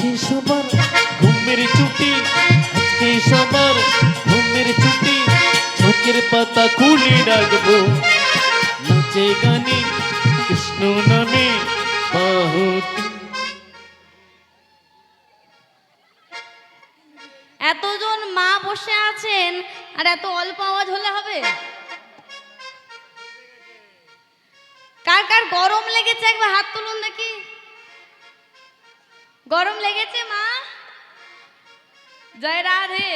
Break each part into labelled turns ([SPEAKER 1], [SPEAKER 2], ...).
[SPEAKER 1] আজকে সবার ঘুমের ছুটি, আজকে সবার ঘুমের ছুটি, চোখের পাতা খুলে রাখবো, নাচে গানে কৃষ্ণ নামে বাহুতি।
[SPEAKER 2] এতজন মা বসে আছেন আর এত অল্প আওয়াজ হলে হবে? কার কার গরম লেগেছে একবার হাত তুলুন দেখি। গরম লেগেছে মা? জয় রাধে।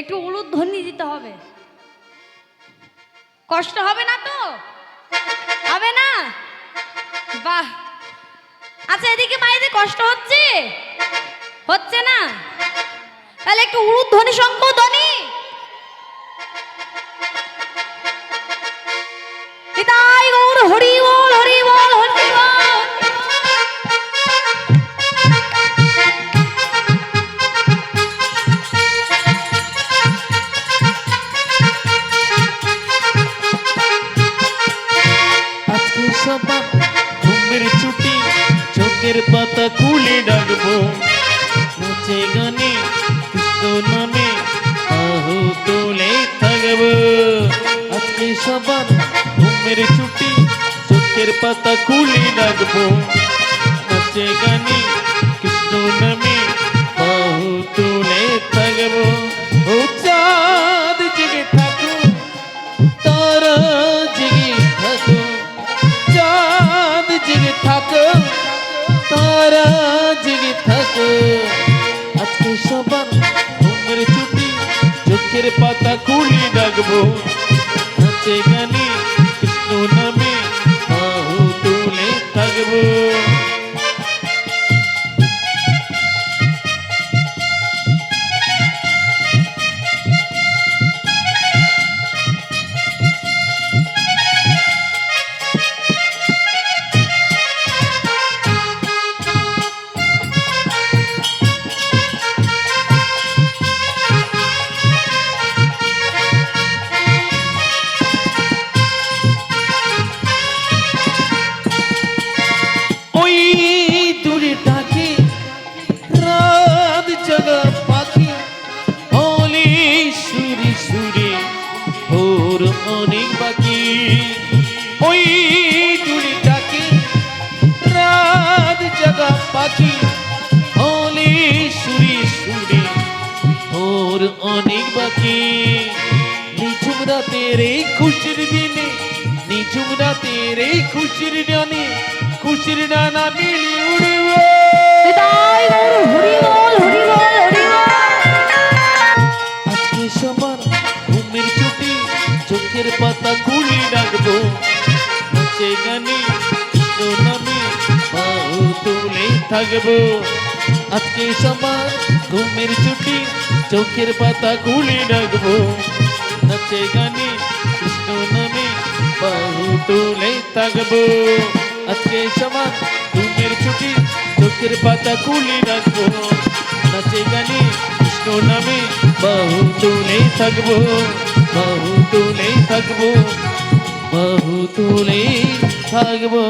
[SPEAKER 2] একটু উলুধ্বনি দিতে হবে, কষ্ট হবে না তো? হবে না? বাহ। আচ্ছা এদিকে মায়েদের কষ্ট হচ্ছে? হচ্ছে না? তাহলে একটু উলুধ্বনি শঙ্খধ্বনি। নিতাই গৌর হরি বল হরি বল হরি বল।
[SPEAKER 1] আজকে সবার ঘুমের ছুটি, চোখের পাতা খুলে ডাকবো, নাচে গানে কৃষ্ণ নামে বাহু তুলে থাকবো। আজকে সবার ঘুমের ছুটি, চোখের পাতা খুলে ডাকবো, নাচে গানে কৃষ্ণ নামে বাহু তুলে থাকবো। ও চাঁদ জেগে থাকো, তারা জেগে থাকো, চাঁদ জেগে থাকো, তারা জেগে থাকো। আজকে সবার ঘুমের ছুটি, চোখের পাতা খুলে ডাকবো, নাচে গানে কৃষ্ণ নামে বাহু তুলে থাকবো। অনেক বাকি ওই দূরে ডাকে রাত জাগা পাখি, হলে সুরে সুরে ওর অনেক বাকি। নিঝুম রাতের এই খুশির দিনে, নিঝুম রাতের এই খুশির দিনে, খুশির ডানা মিলি উড়বে। আজকে সবার ঘুমের ছুটি, চোখের পাতা খুলে রাখবো, নাচে গানে কৃষ্ণ নামে বাহু তুলে থাকবো। আজকে সবার ঘুমের ছুটি, চোখের পাতা খুলে রাখবো, নাচে গানে কৃষ্ণ নামে বাহু তুলে থাকবো। আজকে সবার ঘুমের ছুটি, চোখের পাতা খুলে রাখবো, নাচে গানে কৃষ্ণ নামে বাহু তুলে থাকবো, বাহু তুলে থাকবো, বাহু তুলে থাকবো।